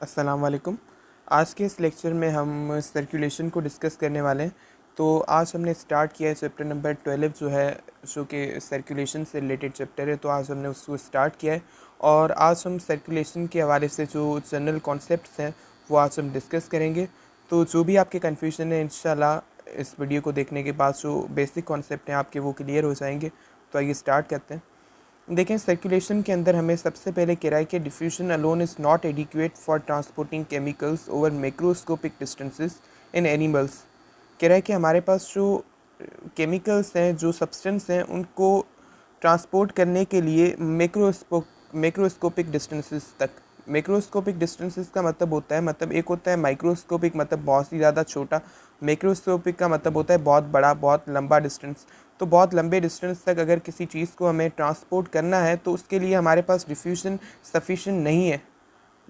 अस्सलाम वालेकुम। आज के इस लेक्चर में हम सर्कुलेशन को डिस्कस करने वाले हैं। तो आज हमने स्टार्ट किया है चैप्टर नंबर 12 जो है, जो कि सर्कुलेशन से रिलेटेड चैप्टर है। तो आज हमने उसको स्टार्ट किया है और आज हम सर्कुलेशन के हवाले से जो जनरल कॉन्सेप्ट्स हैं वो आज हम डिस्कस करेंगे। तो जो भी आपके कन्फ्यूजन है इंशाल्लाह इस वीडियो को देखने के बाद जो बेसिक कॉन्सेप्ट हैं आपके वो क्लियर हो जाएंगे। तो आइए स्टार्ट करते हैं। देखें, सर्कुलेशन के अंदर हमें सबसे पहले कह रहा है कि diffusion alone is not adequate for transporting chemicals over macroscopic distances in animals. कह रहा है कि हमारे पास जो केमिकल्स हैं, जो सब्सटेंस हैं, उनको ट्रांसपोर्ट करने के लिए मैक्रोस्कोपिक डिस्टेंसेस तक। मैक्रोस्कोपिक डिस्टेंसेस का मतलब होता है, मतलब एक होता है माइक्रोस्कोपिक, मतलब बहुत ही ज़्यादा छोटा। मैक्रोस्कोपिक का मतलब होता है बहुत बड़ा, बहुत लंबा डिस्टेंस। तो बहुत लंबे डिस्टेंस तक अगर किसी चीज़ को हमें ट्रांसपोर्ट करना है तो उसके लिए हमारे पास डिफ्यूजन सफिशिएंट नहीं है।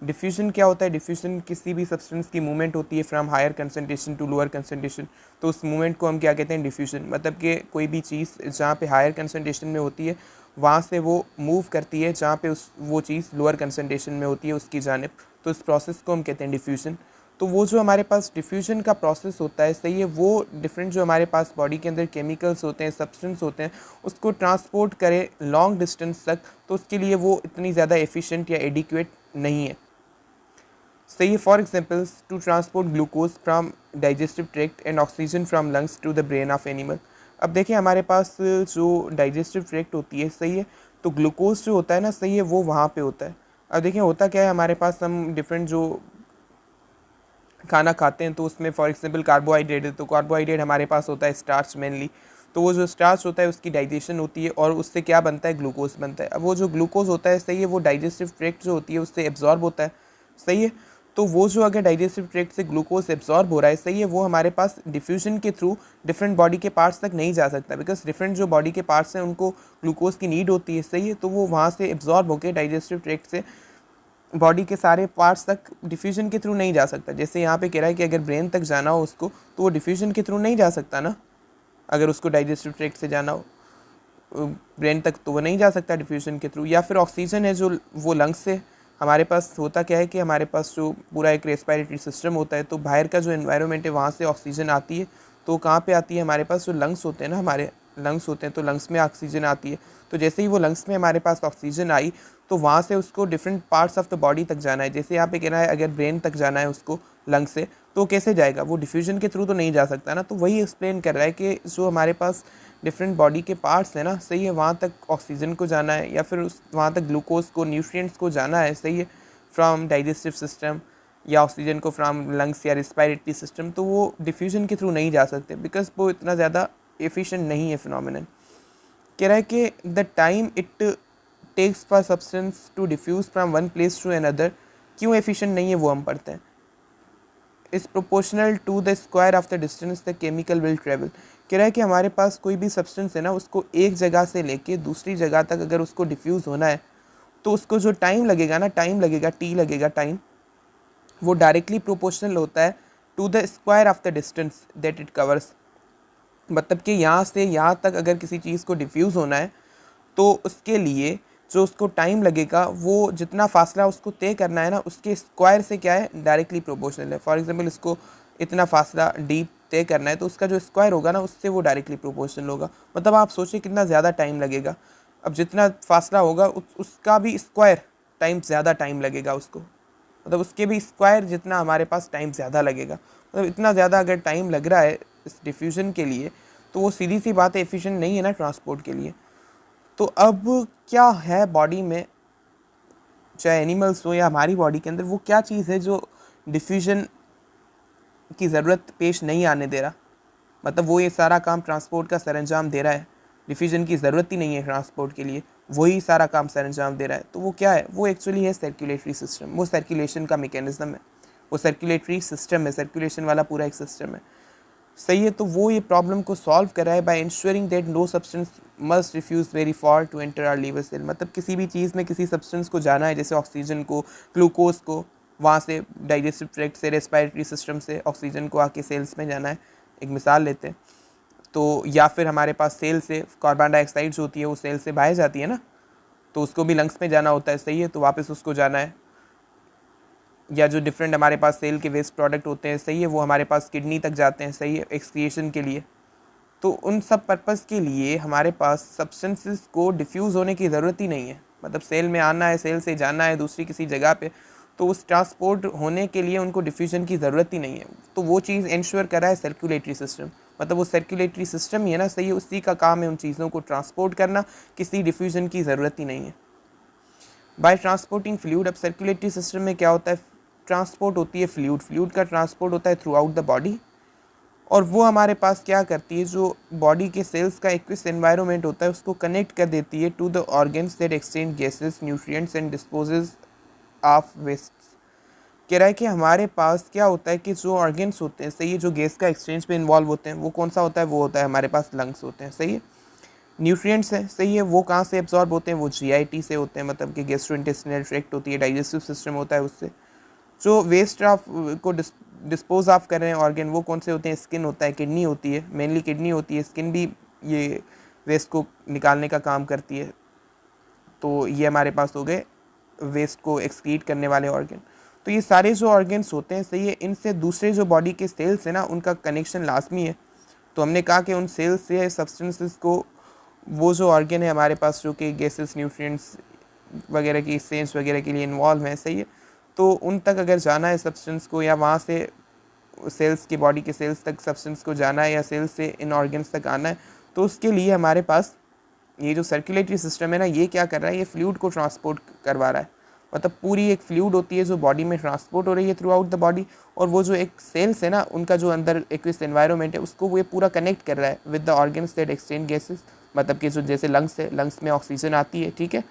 डिफ्यूजन क्या होता है? डिफ्यूजन किसी भी सब्सटेंस की मूवमेंट होती है from higher concentration to lower concentration. तो उस मूवमेंट को हम क्या कहते हैं? डिफ्यूजन। मतलब कि कोई भी चीज़ जहाँ पे हायर कंसंट्रेशन में होती है वहाँ से वो मूव करती है जहाँ पे उस वो चीज़ लोअर कंसंट्रेशन में होती है उसकी जानिब। तो इस प्रोसेस को हम कहते हैं डिफ्यूजन। तो वो जो हमारे पास डिफ्यूजन का प्रोसेस होता है, सही है, वो डिफरेंट जो हमारे पास बॉडी के अंदर केमिकल्स होते हैं, सब्सटेंस होते हैं, उसको ट्रांसपोर्ट करे लॉन्ग डिस्टेंस तक। तो उसके लिए वो इतनी ज़्यादा एफिशिएंट या एडिक्वेट नहीं है। सही है। For examples, to transport glucose from digestive tract and oxygen from lungs to the brain of animal. अब देखिए, हमारे पास जो डाइजेस्टिव ट्रैक्ट होती है, सही है, तो ग्लूकोज जो होता है ना, सही है, वो वहाँ पे होता है। अब देखिए होता क्या है, हमारे पास हम डिफरेंट जो खाना खाते हैं तो उसमें फॉर एग्जांपल कार्बोहाइड्रेट है, तो कार्बोहाइड्रेट हमारे पास होता है स्टार्च मेनली। तो वो जो स्टार्च होता है उसकी डाइजेशन होती है और उससे क्या बनता है? ग्लूकोज बनता है। अब वो जो ग्लूकोज होता है, सही है, वो डाइजेस्टिव ट्रैक्ट जो होती है उससे एब्जॉर्ब होता है, सही है। तो वो जो अगर डाइजेस्टिव ट्रैक्ट से ग्लूकोज एब्जॉर्ब हो रहा है, सही है, वो हमारे पास डिफ्यूजन के थ्रू डिफरेंट बॉडी के पार्ट्स तक नहीं जा सकता, बिकॉज डिफरेंट जो बॉडी के पार्ट्स हैं उनको ग्लूकोज की नीड होती है, सही है। तो वो वहाँ से एब्जॉर्ब होकर डाइजेस्टिव ट्रैक्ट से बॉडी के सारे पार्ट्स तक डिफ्यूजन के थ्रू नहीं जा सकता। जैसे यहाँ पे कह रहा है कि अगर ब्रेन तक जाना हो उसको, तो वो डिफ्यूजन के थ्रू नहीं जा सकता ना। अगर उसको डाइजेस्टिव ट्रैक्ट से जाना हो ब्रेन तक, तो वो नहीं जा सकता डिफ्यूजन के थ्रू। या फिर ऑक्सीजन है जो वो लंग्स से हमारे पास होता क्या है कि हमारे पास जो पूरा एक रेस्पिरेटरी सिस्टम होता है, तो बाहर का जो एनवायरनमेंट है वहाँ से ऑक्सीजन आती है। तो कहाँ पे आती है? हमारे पास जो लंग्स होते हैं ना, हमारे लंग्स होते हैं, तो लंग्स में ऑक्सीजन आती है। तो जैसे ही वो लंग्स में हमारे पास ऑक्सीजन आई, तो वहाँ से उसको different parts of the body तक जाना है। जैसे यहाँ पे कहना है अगर ब्रेन तक जाना है उसको लंग से, तो कैसे जाएगा? वो डिफ्यूजन के थ्रू तो नहीं जा सकता ना। तो वही एक्सप्लेन कर रहा है कि जो हमारे पास डिफरेंट बॉडी के पार्ट्स हैं ना, सही है, वहाँ तक ऑक्सीजन को जाना है या फिर उस वहाँ तक ग्लूकोज को, न्यूट्रिएंट्स को जाना है, सही है, फ्रॉम डाइजेस्टिव सिस्टम, या ऑक्सीजन को फ्रॉम लंग्स या रिस्पायरेटरी सिस्टम। तो वो डिफ्यूजन के थ्रू नहीं जा सकते बिकॉज वो इतना ज़्यादा एफिशिएंट नहीं है फिनोमिनन। कह रहा है कि the time it takes for substance to diffuse from one place to another, क्यों एफिशिएंट नहीं है वो हम पढ़ते हैं। Is proportional to the square of the distance the chemical will travel. कह रहा है कि हमारे पास कोई भी सब्सटेंस है ना, उसको एक जगह से लेके दूसरी जगह तक अगर उसको डिफ्यूज़ होना है, तो उसको जो टाइम लगेगा ना, टाइम लगेगा, टी लगेगा टाइम, वो डायरेक्टली प्रोपोर्शनल होता है to the square of the distance that it covers. मतलब कि यहाँ से यहाँ तक अगर किसी चीज़ को डिफ्यूज़ होना है तो उसके लिए जो उसको टाइम लगेगा, वो जितना फासला उसको तय करना है ना, उसके स्क्वायर से क्या है? डायरेक्टली प्रोपोर्शनल है। फॉर एग्जांपल इसको इतना फासला डी तय करना है, तो उसका जो स्क्वायर होगा ना, उससे वो डायरेक्टली प्रोपोर्शनल होगा। मतलब आप सोचिए कितना ज़्यादा टाइम लगेगा। अब जितना फासला होगा उसका भी स्क्वायर टाइम ज़्यादा टाइम लगेगा उसको, मतलब उसके भी स्क्वायर जितना हमारे पास टाइम ज़्यादा लगेगा। मतलब इतना ज़्यादा अगर टाइम लग रहा है इस डिफ्यूजन के लिए, तो वो सीधी सी बात है, एफिशिएंट नहीं है ना ट्रांसपोर्ट के लिए। तो अब क्या है बॉडी में, चाहे एनिमल्स हो या हमारी बॉडी के अंदर, वो क्या चीज़ है जो डिफ्यूजन की ज़रूरत पेश नहीं आने दे रहा? मतलब वो ये सारा काम ट्रांसपोर्ट का सरंजाम दे रहा है, डिफ्यूजन की ज़रूरत ही नहीं है ट्रांसपोर्ट के लिए, वही सारा काम सरंजाम दे रहा है। तो वो क्या है? वो एक्चुअली है सर्कुलेटरी सिस्टम। वो सर्कुलेशन का मेकेनिज़्म है, वो सर्कुलेटरी सिस्टम है, सर्कुलेशन वाला पूरा एक सिस्टम है, सही है। तो वो ये प्रॉब्लम को सॉल्व करा है by ensuring that no substance must refuse very far to enter our liver cell. मतलब किसी भी चीज़ में किसी सब्सटेंस को जाना है, जैसे ऑक्सीजन को, ग्लूकोज को, वहाँ से डाइजेस्टिव ट्रैक्ट से, रेस्पिरेटरी सिस्टम से ऑक्सीजन को आके सेल्स में जाना है, एक मिसाल लेते हैं। तो या फिर हमारे पास सेल से कार्बन डाइऑक्साइड जो होती है वो सेल से बाहर जाती है ना, तो उसको भी लंग्स में जाना होता है, सही है, तो वापस उसको जाना है। या जो डिफरेंट हमारे पास सेल के वेस्ट प्रोडक्ट होते हैं, सही है, वो हमारे पास किडनी तक जाते हैं, सही है, एक्सक्रिएशन के लिए। तो उन सब पर्पज़ के लिए हमारे पास सब्सटेंसेस को डिफ्यूज़ होने की ज़रूरत ही नहीं है। मतलब सेल में आना है, सेल से जाना है दूसरी किसी जगह पे, तो उस ट्रांसपोर्ट होने के लिए उनको डिफ्यूजन की ज़रूरत ही नहीं है। तो वो चीज़ इंश्योर करा है सर्कुलेटरी सिस्टम। मतलब वो सर्कुलेटरी सिस्टम ही है ना, सही है, उसी का काम है उन चीज़ों को ट्रांसपोर्ट करना, किसी डिफ्यूजन की ज़रूरत ही नहीं है। बाय ट्रांसपोर्टिंग फ्लूइड, अब सर्कुलेटरी सिस्टम में क्या होता है, ट्रांसपोर्ट होती है फ्लूइड, फ्लूइड का ट्रांसपोर्ट होता है थ्रू आउट द बॉडी, और वो हमारे पास क्या करती है, जो बॉडी के सेल्स का एक्विस एनवायरनमेंट होता है उसको कनेक्ट कर देती है to the organs that exchange gases, nutrients and disposes of waste. कह रहा है कि हमारे पास क्या होता है कि जो ऑर्गन्स होते हैं, सही है, जो गैस का एक्सचेंज में इन्वॉल्व होते हैं, वो कौन सा होता है, वो होता है हमारे पास लंग्स होते हैं, सही है। न्यूट्रिएंट्स हैं, सही है, वो कहाँ से एब्जॉर्ब होते हैं, वो जीआईटी से होते हैं, मतलब कि गैस्ट्रोइंटेस्टाइनल ट्रैक्ट होती है, डाइजेस्टिव सिस्टम होता है उससे। जो वेस्ट ऑफ को डिस्पोज ऑफ कर रहे हैं ऑर्गन, वो कौन से होते हैं, स्किन होता है, किडनी होती है, मेनली किडनी होती है, स्किन भी ये वेस्ट को निकालने का काम करती है। तो ये हमारे पास हो गए वेस्ट को एक्सक्रीट करने वाले ऑर्गन। तो ये सारे जो ऑर्गन्स होते हैं, सही है, इनसे दूसरे जो बॉडी के सेल्स हैं ना, उनका कनेक्शन लाजमी है। तो हमने कहा कि उन सेल्स से सब्सटेंसेस को, वो जो ऑर्गन है हमारे पास जो कि गैसेस, न्यूट्रिएंट्स वगैरह की एक्सचेंज वगैरह के लिए इन्वॉल्व हैं, सही है, तो उन तक अगर जाना है सब्सटेंस को, या वहाँ से सेल्स की, बॉडी के सेल्स तक सब्सटेंस को जाना है, या सेल्स से इन ऑर्गन्स तक आना है, तो उसके लिए हमारे पास ये जो सर्कुलेटरी सिस्टम है ना, ये क्या कर रहा है, ये फ्लूइड को ट्रांसपोर्ट करवा रहा है। मतलब पूरी एक फ्लूइड होती है जो बॉडी में ट्रांसपोर्ट हो रही है थ्रू आउट द बॉडी, और वो जो एक सेल्स है ना, उनका जो अंदर एक्विस एनवायरनमेंट है, उसको वो पूरा कनेक्ट कर रहा है with the organs that exchange gases. मतलब कि जो जैसे लंग्स है, लंग्स में ऑक्सीजन आती है, ठीक है,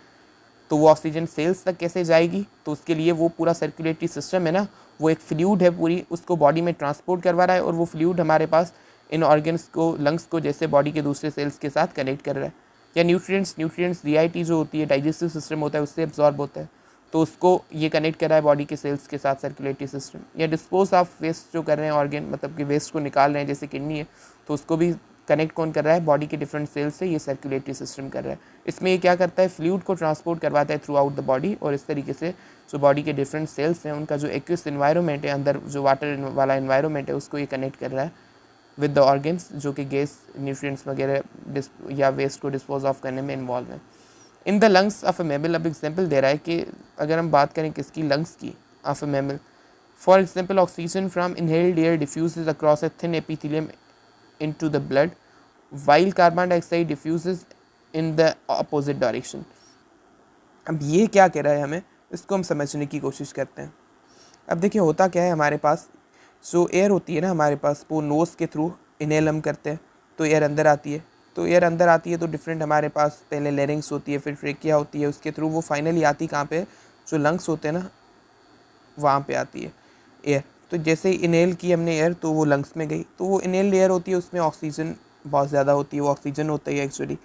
तो वो ऑक्सीजन सेल्स तक कैसे जाएगी, तो उसके लिए वो पूरा सर्कुलेटरी सिस्टम है ना, वो एक फ्लूइड है पूरी, उसको बॉडी में ट्रांसपोर्ट करवा रहा है, और वो फ्लूइड हमारे पास इन ऑर्गन्स को, लंग्स को जैसे बॉडी के दूसरे सेल्स के साथ कनेक्ट कर रहा है। या न्यूट्रिएंट्स जीआईटी जो होती है, डाइजेस्टिव सिस्टम होता है, उससे एब्जॉर्ब होता है, तो उसको ये कनेक्ट कर रहा है बॉडी के सेल्स के साथ सर्कुलेटरी सिस्टम। या डिस्पोज ऑफ वेस्ट जो कर रहे हैं ऑर्गन, मतलब कि वेस्ट को निकाल रहे हैं, जैसे किडनी है, तो उसको भी कनेक्ट कौन कर रहा है, बॉडी के डिफरेंट सेल्स से, ये सर्कुलेटरी सिस्टम कर रहा है। इसमें ये क्या करता है, फ्लूइड को ट्रांसपोर्ट करवाता है थ्रू आउट द बॉडी, और इस तरीके से जो बॉडी के डिफरेंट सेल्स हैं, उनका जो एक्विस एनवायरनमेंट है, अंदर जो वाटर वाला एनवायरनमेंट है, उसको ये कनेक्ट कर रहा है विद द ऑर्गन्स जो कि गैस, न्यूट्रिएंट्स वगैरह या वेस्ट को डिस्पोज ऑफ करने में इन्वॉल्व है। In the lungs of a mammal, अब एग्जाम्पल दे रहा है कि अगर हम बात करें किसकी, लंग्स की, of a mammal, for example oxygen from inhaled air diffuses across a thin epithelium into the blood, while carbon dioxide diffuses in the opposite direction. अब ये क्या कह रहा है हमें, इसको हम समझने की कोशिश करते हैं। अब देखिए होता क्या है, हमारे पास जो एयर होती है ना हमारे पास, वो नोज़ के थ्रू इनहेल हम करते हैं, तो एयर अंदर आती है। तो एयर अंदर आती है तो डिफरेंट हमारे पास पहले लेरिंग्स होती है, फिर ट्रेकिया होती है, उसके थ्रू वो फाइनली आती कहाँ पे, जो लंग्स होते हैं ना, वहाँ पे आती है एयर। तो जैसे इनहेल की हमने एयर, तो वो लंग्स में गई, तो वो इनहेल एयर होती है, उसमें ऑक्सीजन बहुत ज़्यादा होती है, वो ऑक्सीजन होता है एक्चुअली।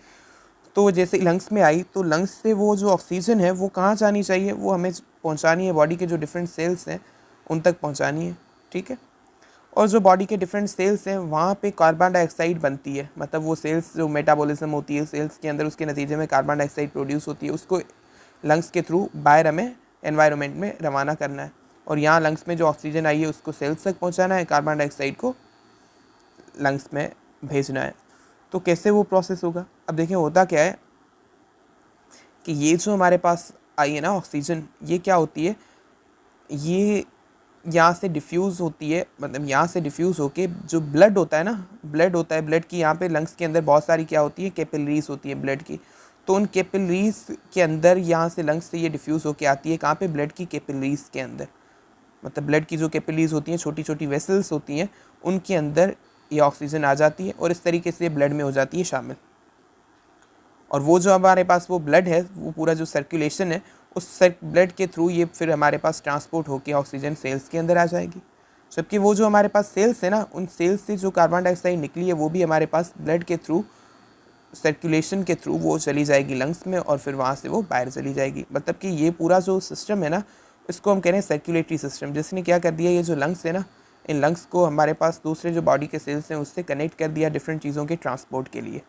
तो जैसे लंग्स में आई, तो लंग्स से वो जो ऑक्सीजन है वो कहाँ जानी चाहिए, वो हमें पहुँचानी है बॉडी के जो डिफरेंट सेल्स हैं उन तक पहुँचानी है, ठीक है। और जो बॉडी के डिफरेंट सेल्स हैं, वहाँ पे कार्बन डाइऑक्साइड बनती है, मतलब वो सेल्स जो मेटाबॉलिज्म होती है सेल्स के अंदर, उसके नतीजे में कार्बन डाइऑक्साइड प्रोड्यूस होती है, उसको लंग्स के थ्रू बाहर हमें एनवायरनमेंट में रवाना करना है। और यहाँ लंग्स में जो ऑक्सीजन आई है उसको सेल्स तक पहुँचाना है, कार्बन डाइऑक्साइड को लंग्स में भेजना है। तो कैसे वो प्रोसेस होगा, अब देखिए होता क्या है कि ये जो हमारे पास आई है ना ऑक्सीजन, ये क्या होती है, ये यहाँ से डिफ्यूज़ होती है, मतलब यहाँ से डिफ्यूज़ होके जो ब्लड होता है ना, ब्लड होता है, ब्लड की यहाँ पे लंग्स के अंदर बहुत सारी क्या होती है, कैपिलरीज होती है ब्लड की। तो उन कैपिलरीज के अंदर यहाँ से लंग्स से ये डिफ्यूज़ होके आती है कहाँ पे, ब्लड की कैपिलरीज के अंदर। मतलब ब्लड की जो कैपिलरीज होती हैं, छोटी छोटी वेसल्स होती हैं, उनके अंदर ये ऑक्सीजन आ जाती है, और इस तरीके से ब्लड में हो जाती है शामिल। और वो जो हमारे पास वो ब्लड है, वो पूरा जो सर्कुलेशन है, उस ब्लड के थ्रू ये फिर हमारे पास ट्रांसपोर्ट होकर ऑक्सीजन सेल्स के अंदर आ जाएगी। जबकि वो जो हमारे पास सेल्स है ना, उन सेल्स से जो कार्बन डाइऑक्साइड निकली है, वो भी हमारे पास ब्लड के थ्रू, सर्कुलेशन के थ्रू वो चली जाएगी लंग्स में, और फिर वहाँ से वो बाहर चली जाएगी। मतलब कि ये पूरा जो सिस्टम है ना, इसको हम कह रहे हैं सर्कुलेटरी सिस्टम। जिसने क्या कर दिया, ये जो लंग्स है ना, इन लंग्स को हमारे पास दूसरे जो बॉडी के सेल्स हैं उससे कनेक्ट कर दिया डिफरेंट चीज़ों के ट्रांसपोर्ट के लिए।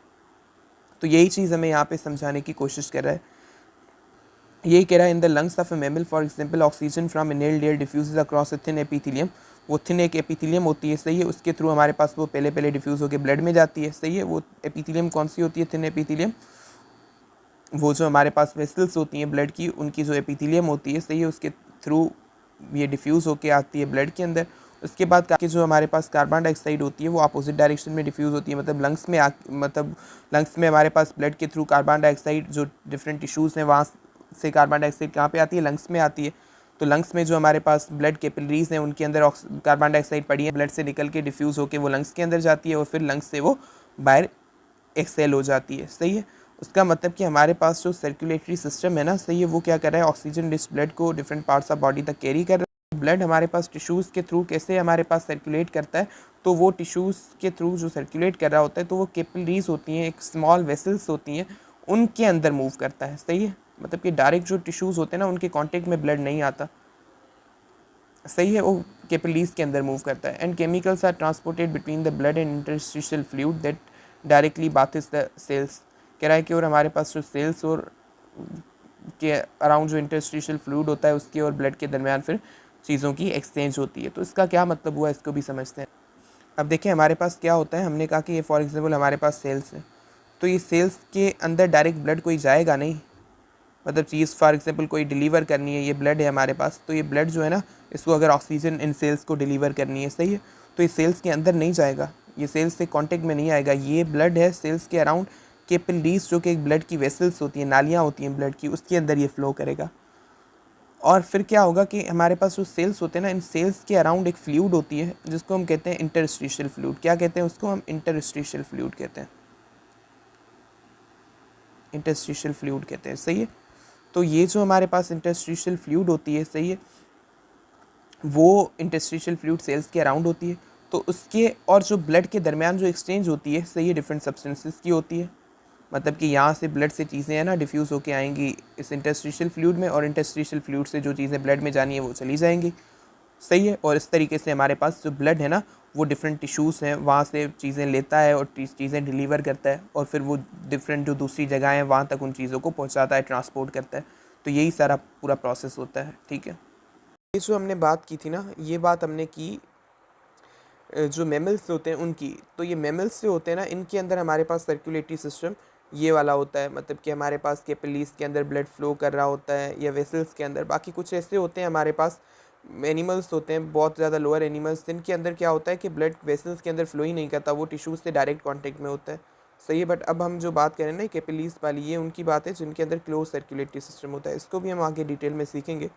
तो यही चीज़ हमें यहाँ पे समझाने की कोशिश कर रहा है। ये कह रहा है in the lungs of A mammal for example oxygen from inhaled air diffuses across a thin epithelium. वो थिन एक एपिथेलियम होती है, सही है, उसके थ्रू हमारे पास वो पहले पहले डिफ्यूज़ होकर ब्लड में जाती है, सही है। वो एपिथेलियम कौन सी होती है? Thin epithelium. वो जो हमारे पास वेसल्स होती हैं ब्लड की, उनकी जो एपिथेलियम होती है, सही है, उसके थ्रू ये डिफ्यूज़ होके आती है ब्लड के अंदर। उसके बाद कि जो हमारे पास कार्बन डाइऑक्साइड होती है वो अपोजिट डायरेक्शन में डिफ्यूज़ होती है, मतलब लंग्स में हमारे पास ब्लड के थ्रू कार्बन डाइऑक्साइड जो डिफरेंट टिश्यूज़ हैं वहाँ से कार्बन डाइऑक्साइड कहाँ पे आती है? लंग्स में आती है। तो लंग्स में जो हमारे पास ब्लड कैपिलरीज हैं उनके अंदर कार्बन डाइऑक्साइड पड़ी है, ब्लड से निकल के डिफ्यूज़ होकर वो लंग्स के अंदर जाती है और फिर लंग्स से वो बाहर एक्सेल हो जाती है, सही है। उसका मतलब कि हमारे पास जो सर्कुलेटरी सिस्टम है ना, सही है, वो क्या कर रहा है? ऑक्सीजन रिच ब्लड को डिफरेंट पार्ट्स ऑफ बॉडी तक कैरी कर रहा है। ब्लड हमारे पास टिश्यूज़ के थ्रू कैसे हमारे पास सर्कुलेट करता है? तो वो टिश्यूज़ के थ्रू जो सर्कुलेट कर रहा होता है तो वो कैपिलरीज होती हैं, एक स्मॉल वेसल्स होती हैं, उनके अंदर मूव करता है, सही है। मतलब कि डायरेक्ट जो टिश्यूज़ होते हैं ना उनके कॉन्टेक्ट में ब्लड नहीं आता, सही है, वो कैपिलरीज के अंदर मूव करता है। And chemicals are transported between the blood and interstitial fluid that directly bathes the cells. कह रहा है कि और हमारे पास जो सेल्स और के अराउंड जो इंटरस्टिशियल फ्लूइड होता है उसके और ब्लड के दरमियान फिर चीज़ों की एक्सचेंज होती है। तो इसका क्या मतलब हुआ, इसको भी समझते हैं। अब देखिए हमारे पास क्या होता है, हमने कहा कि ये फॉर एग्जांपल हमारे पास सेल्स है, तो ये सेल्स के अंदर डायरेक्ट ब्लड कोई जाएगा नहीं, मतलब चीज़ फॉर एग्जांपल कोई डिलीवर करनी है, ये ब्लड है हमारे पास, तो ये ब्लड जो है ना, इसको अगर ऑक्सीजन इन सेल्स को डिलीवर करनी है, सही है, तो ये सेल्स के अंदर नहीं जाएगा, ये सेल्स से कांटेक्ट में नहीं आएगा। ये ब्लड है सेल्स के अराउंड कैपिलरीज जो कि एक ब्लड की वेसल्स होती हैं, नालियाँ होती हैं ब्लड की, उसके अंदर ये फ्लो करेगा। और फिर क्या होगा कि हमारे पास जो सेल्स होते हैं ना, इन सेल्स के अराउंड एक फ्लूइड होती है जिसको हम कहते हैं इंटरस्टिशियल फ्लूइड। क्या कहते हैं उसको? हम इंटरस्टिशियल फ्लूइड कहते हैं, इंटरस्टिशियल फ्लूइड कहते हैं, सही है। तो ये जो हमारे पास इंटरस्टिशियल फ्लूइड होती है, सही है, वो इंटरस्टिशियल फ्लूइड सेल्स के अराउंड होती है। तो उसके और जो ब्लड के दरमियान जो एक्सचेंज होती है, सही है, डिफरेंट सब्सटेंसेस की होती है। मतलब कि यहाँ से ब्लड से चीज़ें हैं ना डिफ्यूज़ होके आएंगी इस इंटरस्टिशियल फ्लूइड में, और इंटरस्टिशियल फ्लूइड से जो चीज़ें ब्लड में जानी है वो चली जाएंगी, सही है। और इस तरीके से हमारे पास जो ब्लड है ना, वो डिफरेंट टिश्यूज़ हैं वहाँ से चीज़ें लेता है और चीज़ें डिलीवर करता है, और फिर वो डिफरेंट जो दूसरी जगह हैं वहाँ तक उन चीज़ों को पहुँचाता है, ट्रांसपोर्ट करता है। तो यही सारा पूरा प्रोसेस होता है, ठीक है। ये जो हमने बात की थी ना, ये बात हमने की जो मेमल्स होते हैं उनकी। तो ये मेमल्स जो होते हैं ना, इनके अंदर हमारे पास सर्कुलेटरी सिस्टम ये वाला होता है, मतलब कि हमारे पास कैपिलरीज के अंदर ब्लड फ्लो कर रहा होता है या वेसल्स के अंदर। बाकी कुछ ऐसे होते हैं हमारे पास एनिमल्स होते हैं, बहुत ज़्यादा लोअर एनिमल्स, जिनके अंदर क्या होता है कि ब्लड वेसल्स के अंदर फ्लो ही नहीं करता, वो टिश्यूज़ से डायरेक्ट कॉन्टेक्ट में होता है, सही है। बट अब हम जो बात करें ना कैपिलरीज वाली, ये उनकी बात है जिनके अंदर क्लोज सर्कुलेटरी सिस्टम होता है। इसको भी हम आगे डिटेल में सीखेंगे।